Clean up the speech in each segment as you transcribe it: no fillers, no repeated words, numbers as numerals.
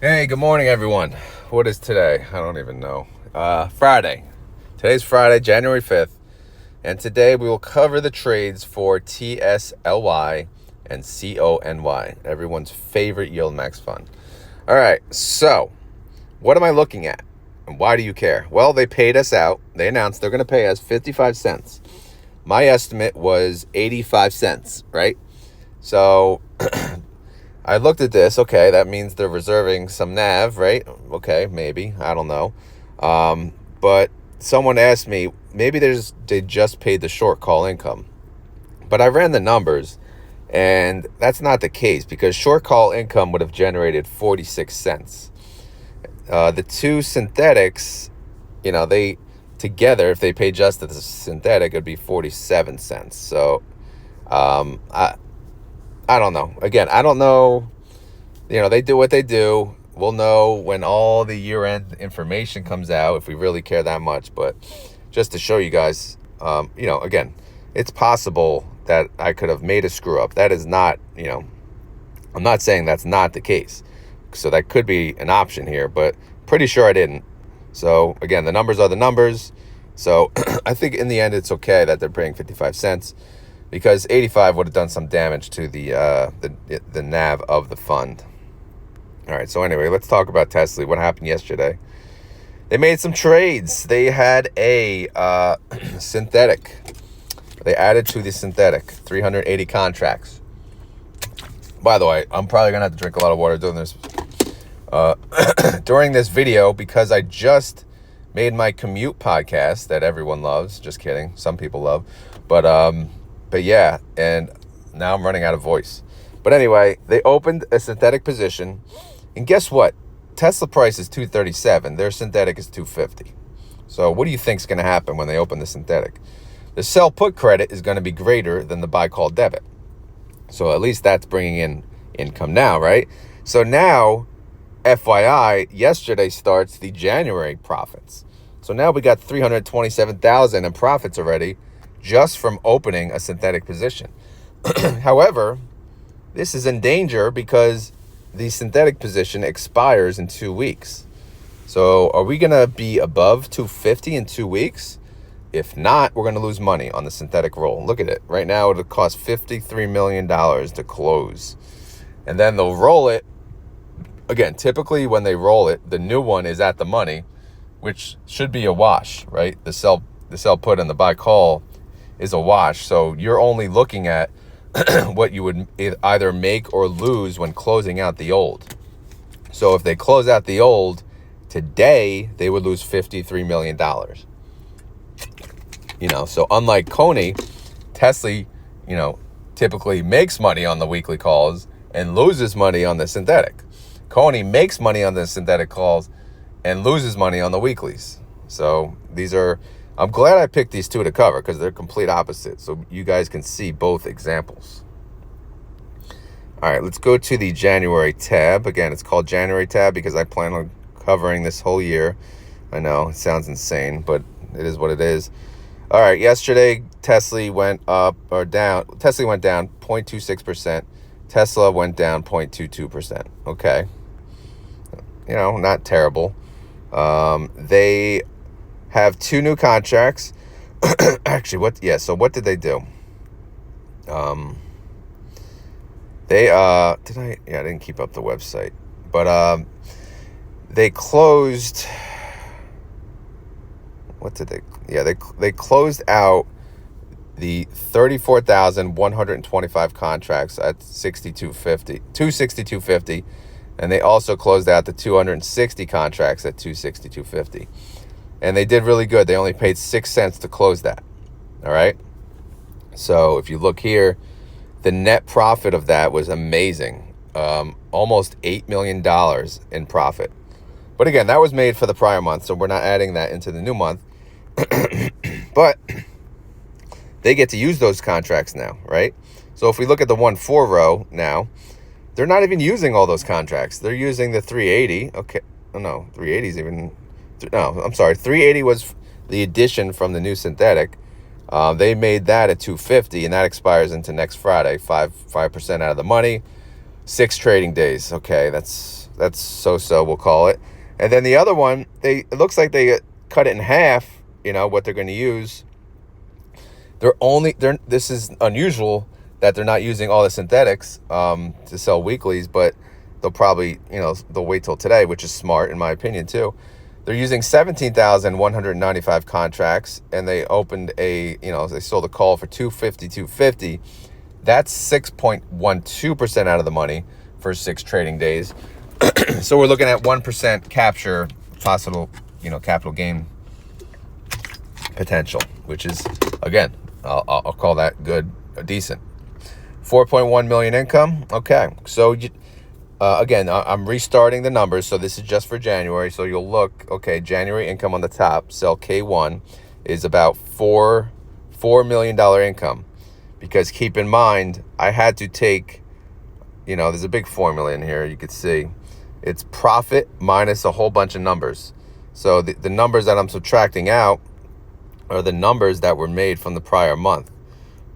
Hey, good morning, everyone. What is today? I don't even know. Friday. Today's Friday, January 5th. And today we will cover the trades for TSLY and CONY, everyone's favorite YieldMax fund. All right, so what am I looking at? And why do you care? Well, they paid us out. They announced they're going to pay us 55 cents. My estimate was 85 cents, right? So I looked at this. Okay, that means they're reserving some NAV, right? Okay, maybe. I don't know. But someone asked me, maybe they just paid the short call income. But I ran the numbers, and that's not the case because short call income would have generated 46 cents. The two synthetics, they together, if they pay just the synthetic, it'd be 47 cents. So I don't know. Again, I don't know. They do what they do. We'll know when all the year-end information comes out if we really care that much. But just to show you guys, again, it's possible that I could have made a screw up. That is not, I'm not saying that's not the case. So that could be an option here, but pretty sure I didn't. So again, the numbers are the numbers. So I think in the end, it's okay that they're paying 55 cents. Because 85 would have done some damage to the NAV of the fund. All right, so anyway, let's talk about Tely. What happened yesterday? They made some trades. They had a synthetic. They added to the synthetic 380 contracts. By the way, I'm probably gonna have to drink a lot of water doing this during this video because I just made my commute podcast that everyone loves. Just kidding, some people love, But yeah, and now I'm running out of voice. But anyway, they opened a synthetic position. And guess what? Tesla price is 237. Their synthetic is 250. So what do you think is going to happen when they open the synthetic? The sell put credit is going to be greater than the buy call debit. So at least that's bringing in income now, right? So now, FYI, yesterday starts the January profits. So now we got 327,000 in profits already, just from opening a synthetic position. However, this is in danger because the synthetic position expires in 2 weeks. So are we going to be above 250 in 2 weeks? If not, we're going to lose money on the synthetic roll. Look at it. Right now, it'll cost $53 million to close. And then they'll roll it. Again, typically when they roll it, the new one is at the money, which should be a wash, right? The sell put and the buy call is a wash. So you're only looking at what you would either make or lose when closing out the old. So if they close out the old today, they would lose $53 million. So unlike Coney, Tely, typically makes money on the weekly calls and loses money on the synthetic. Coney makes money on the synthetic calls and loses money on the weeklies. So I'm glad I picked these two to cover because they're complete opposites. So you guys can see both examples. All right, let's go to the January tab. Again, it's called January tab because I plan on covering this whole year. I know it sounds insane, but it is what it is. All right, yesterday, Tely went up or down. Tely went down 0.26%. Tesla went down 0.22%. Okay. Not terrible. They have two new contracts. Actually, so what did they do? I didn't keep up the website. But they closed they closed out the 34,125 contracts at 262.50, and they also closed out the 260 contracts at 262.50. And they did really good. They only paid 6 cents to close that. All right. So if you look here, the net profit of that was amazing. Almost $8 million in profit. But again, that was made for the prior month, so we're not adding that into the new month. But they get to use those contracts now, right? So if we look at the 1-4 row now, they're not even using all those contracts. They're using the 380. Okay. Oh, no, 380 is even... No, I'm sorry. 380 was the addition from the new synthetic. They made that at 250, and that expires into next Friday. 5% out of the money, 6 trading days. Okay, that's that's so-so, we'll call it. And then the other one, it looks like they cut it in half, what they're going to use. This is unusual that they're not using all the synthetics to sell weeklies, but they'll probably, they'll wait till today, which is smart in my opinion too. They're using 17,195 contracts, and they opened they sold a call for 250. That's 6.12% out of the money for 6 trading days. So we're looking at 1% capture possible, capital gain potential, which is, again, I'll call that good, decent. 4.1 million income. Okay, so again, I'm restarting the numbers, so this is just for January. So you'll look, okay, January income on the top, cell K1, is about $4 million income. Because keep in mind, I had to take, there's a big formula in here, you could see. It's profit minus a whole bunch of numbers. So the numbers that I'm subtracting out are the numbers that were made from the prior month.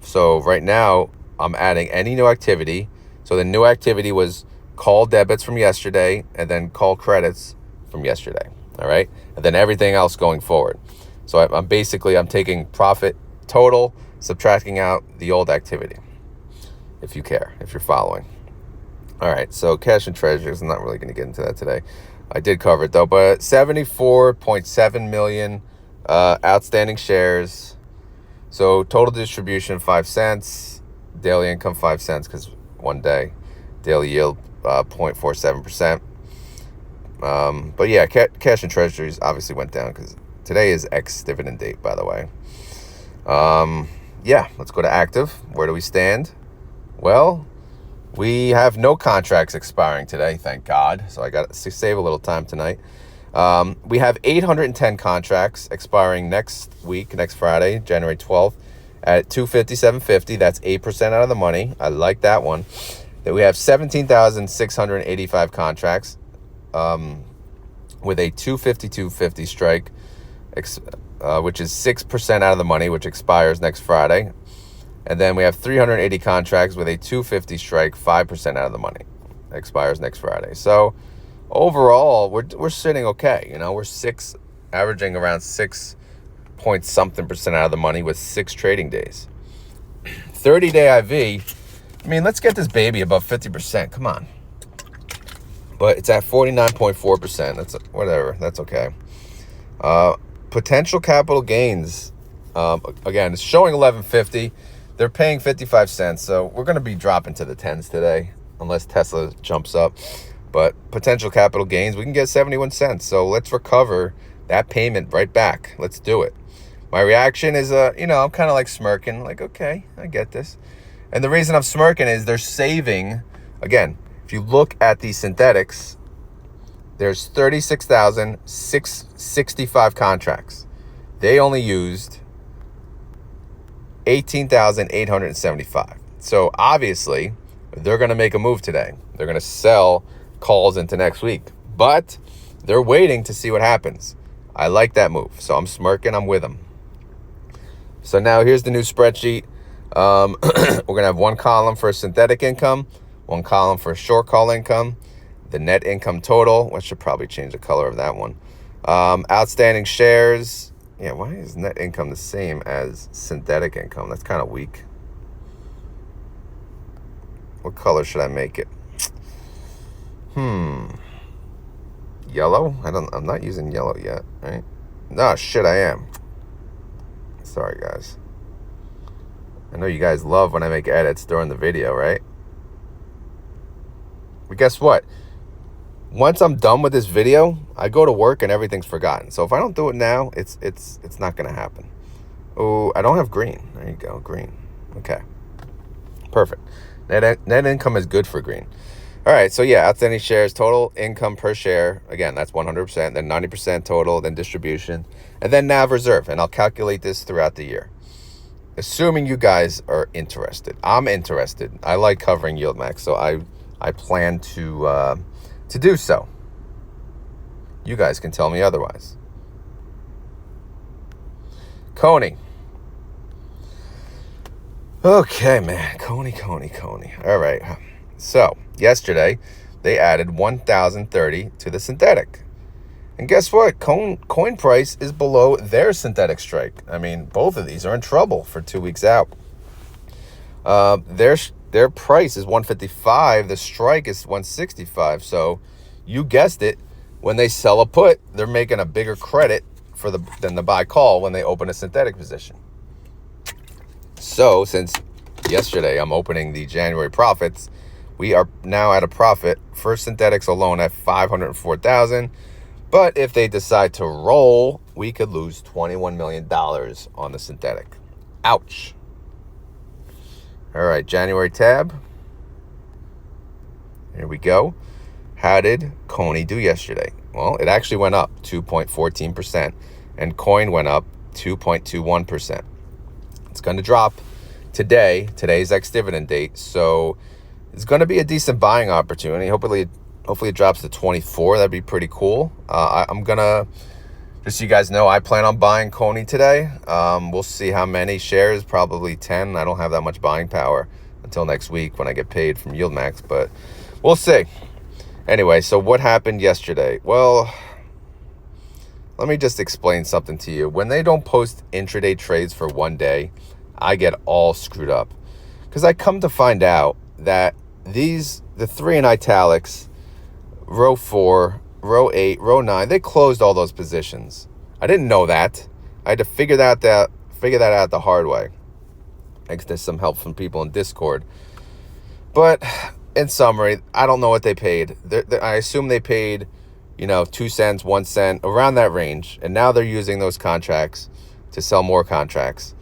So right now, I'm adding any new activity. So the new activity was call debits from yesterday and then call credits from yesterday, all right? And then everything else going forward. So I'm taking profit total, subtracting out the old activity, if you care, if you're following. All right, so cash and treasuries, I'm not really going to get into that today. I did cover it, though, but 74.7 million outstanding shares. So total distribution, 5 cents. Daily income, 5 cents, because 1 day. Daily yield, 0.47%. But yeah, cash and treasuries obviously went down because today is ex-dividend date, by the way. Yeah, let's go to active. Where do we stand? Well, we have no contracts expiring today, thank God. So I got to save a little time tonight. We have 810 contracts expiring next week, next Friday, January 12th, at 257.50. That's 8% out of the money. I like that one. Then we have 17,685 contracts with a 252.50 strike, which is 6% out of the money, which expires next Friday. And then we have 380 contracts with a 250 strike, 5% out of the money. Expires next Friday. So overall, we're sitting okay. We're averaging around 6 point something% out of the money with 6 trading days. 30-day IV. I mean, let's get this baby above 50%. Come on. But it's at 49.4%. That's whatever. That's okay. Potential capital gains. Again, it's showing 11.50. They're paying 55 cents, so we're going to be dropping to the 10s today, unless Tesla jumps up. But potential capital gains, we can get 71 cents. So let's recover that payment right back. Let's do it. My reaction is, I'm kind of like smirking, like, okay, I get this. And the reason I'm smirking is they're saving, again, if you look at these synthetics, there's 36,665 contracts. They only used 18,875. So obviously, they're going to make a move today. They're going to sell calls into next week. But they're waiting to see what happens. I like that move. So I'm smirking. I'm with them. So now here's the new spreadsheet. We're going to have one column for synthetic income, one column for short call income, the net income total. I should probably change the color of that one. Outstanding shares. Yeah, why is net income the same as synthetic income? That's kind of weak. What color should I make it? Yellow? I'm not using yellow yet, right? No, shit, I am. Sorry, guys. I know you guys love when I make edits during the video, right? But guess what? Once I'm done with this video, I go to work and everything's forgotten. So if I don't do it now, it's not going to happen. Oh, I don't have green. There you go, green. Okay. Perfect. Net income is good for green. All right, so yeah, outstanding shares, total income per share. Again, that's 100%, then 90% total, then distribution, and then NAV reserve. And I'll calculate this throughout the year. Assuming you guys are interested. I'm interested. I like covering YieldMax, so I plan to do so. You guys can tell me otherwise. Coney. Okay, man. Coney. All right. So, yesterday, they added 1,030 to the synthetic. And guess what? Coin price is below their synthetic strike. I mean, both of these are in trouble for 2 weeks out. Their price is 155. The strike is 165. So you guessed it. When they sell a put, they're making a bigger credit than the buy call when they open a synthetic position. So since yesterday I'm opening the January profits, we are now at a profit for synthetics alone at 504,000. But if they decide to roll, we could lose $21 million on the synthetic. Ouch. All right, January tab. Here we go. How did Coney do yesterday? Well, it actually went up 2.14%, and coin went up 2.21%. It's going to drop today. Today's ex-dividend date, so it's going to be a decent buying opportunity. Hopefully it drops to 24. That'd be pretty cool. I'm going to, just so you guys know, I plan on buying Coney today. We'll see how many shares, probably 10. I don't have that much buying power until next week when I get paid from YieldMax, but we'll see. Anyway, so what happened yesterday? Well, let me just explain something to you. When they don't post intraday trades for one day, I get all screwed up. Because I come to find out that the 3 in italics, row 4, row 8, row 9, they closed all those positions. I didn't know that. I had to figure that out the hard way. Thanks to some help from people in Discord. But in summary, I don't know what they paid. I assume they paid, 2 cents, 1 cent, around that range. And now they're using those contracts to sell more contracts.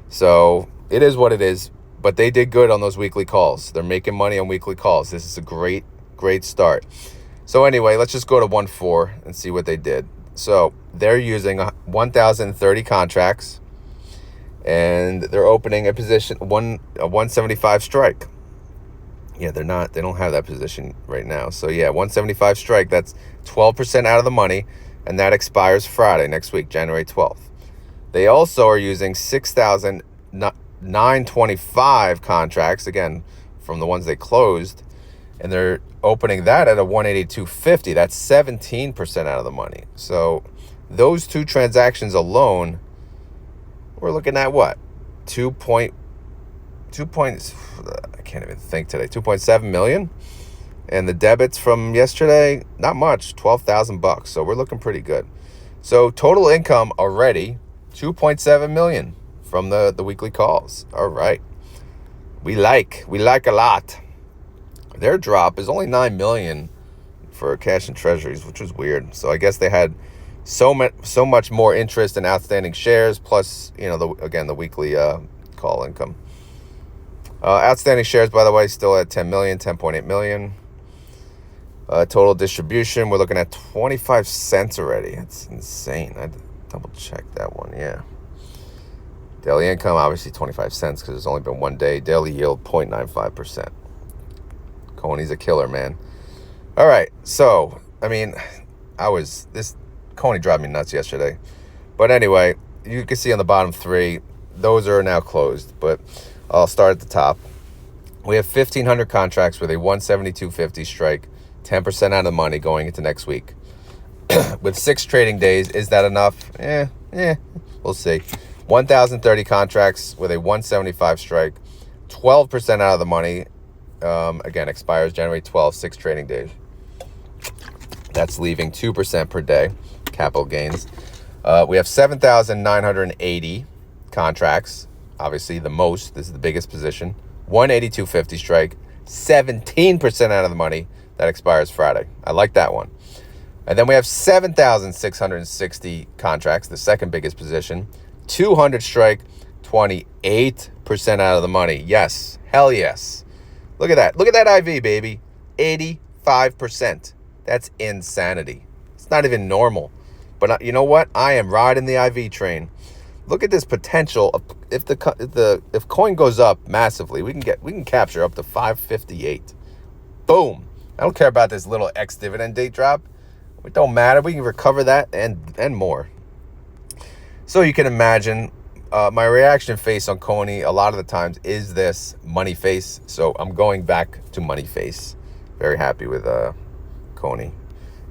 So it is what it is. But they did good on those weekly calls. They're making money on weekly calls. This is a great, great start. So anyway, let's just go to 1.4 and see what they did. So they're using 1,030 contracts. And they're opening a position, a 175 strike. Yeah, they don't have that position right now. So yeah, 175 strike, that's 12% out of the money, and that expires Friday next week, January 12th. They also are using 6,925 contracts, again, from the ones they closed, and they're opening that at a 182.50. That's 17% out of the money. So those two transactions alone, we're looking at what? I can't even think today. 2.7 million, and the debits from yesterday, not much, $12,000. So we're looking pretty good. So total income already 2.7 million from the weekly calls. All right, we like a lot. Their drop is only 9 million for cash and treasuries, which was weird. So I guess they had so much more interest in outstanding shares, plus the weekly call income. Outstanding shares, by the way, still at 10 million, 10.8 million. Total distribution, we're looking at 25 cents already. It's insane. I double check that one. Yeah. Daily income, obviously 25 cents because it's only been 1 day. Daily yield, 0.95%. Coney's a killer, man. All right. So, I mean, this Coney drove me nuts yesterday. But anyway, you can see on the bottom 3, those are now closed. But I'll start at the top. We have 1,500 contracts with a 172.50 strike, 10% out of the money going into next week. With 6 trading days, is that enough? We'll see. 1,030 contracts with a 175 strike, 12% out of the money. Again, expires January 12th, 6 trading days. That's leaving 2% per day, capital gains. We have 7,980 contracts. Obviously, the most. This is the biggest position. 182.50 strike, 17% out of the money. That expires Friday. I like that one. And then we have 7,660 contracts, the second biggest position. 200 strike, 28% out of the money. Yes. Hell yes. Look at that. Look at that IV, baby. 85%. That's insanity. It's not even normal. But you know what? I am riding the IV train. Look at this potential of if coin goes up massively, we can capture up to 558. Boom. I don't care about this little ex-dividend date drop. It don't matter. We can recover that and more. So you can imagine my reaction face on Coney a lot of the times is this money face. So I'm going back to money face Very happy with Coney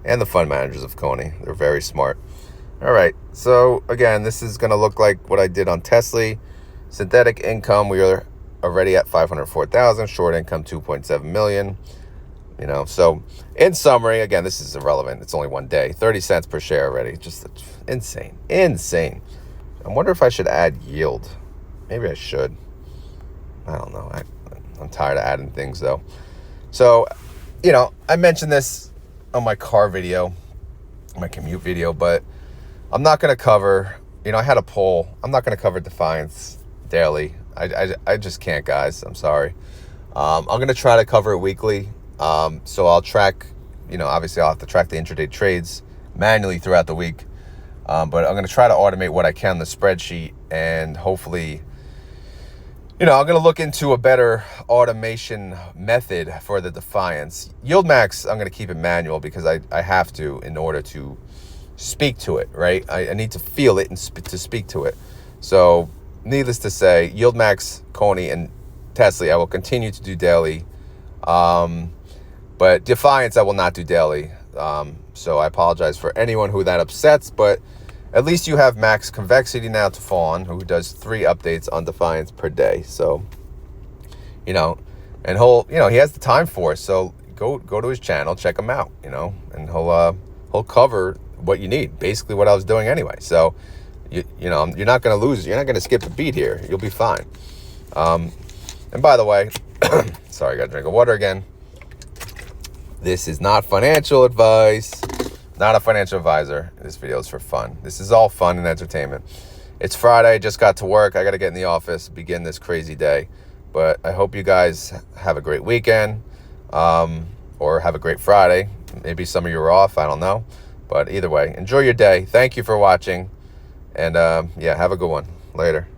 and the fund managers of Coney. They're very smart. All right, so again, this is going to look like what I did on Tely. Synthetic income, we are already at 504,000. Short income, 2.7 million. So in summary, again, this is irrelevant. It's only one day. 30 cents per share already. Just insane. I wonder if I should add yield. Maybe I should. I don't know. I'm tired of adding things, though. So, I mentioned this on my car video, my commute video, but I'm not going to cover, I had a poll. I'm not going to cover Defiance daily. I just can't, guys. I'm sorry. I'm going to try to cover it weekly. So I'll track, obviously I'll have to track the intraday trades manually throughout the week. But I'm going to try to automate what I can in the spreadsheet, and hopefully, I'm going to look into a better automation method for the Defiance. YieldMax, I'm going to keep it manual because I have to in order to speak to it, right? I need to feel it and to speak to it. So needless to say, YieldMax, Coney, and Tely, I will continue to do daily. But Defiance, I will not do daily. So I apologize for anyone who that upsets, but at least you have Max Convexity now to fall on, who does 3 updates on Defiance per day. So, and he has the time for it. So go to his channel, check him out, and he'll cover what you need, basically what I was doing anyway. So, you're not going to lose. You're not going to skip a beat here. You'll be fine. And by the way, sorry, I got to drink of water again. This is not financial advice. Not a financial advisor. This video is for fun. This is all fun and entertainment. It's Friday. Just got to work. I got to get in the office, begin this crazy day. But I hope you guys have a great weekend, or have a great Friday. Maybe some of you are off. I don't know. But either way, enjoy your day. Thank you for watching. And have a good one. Later.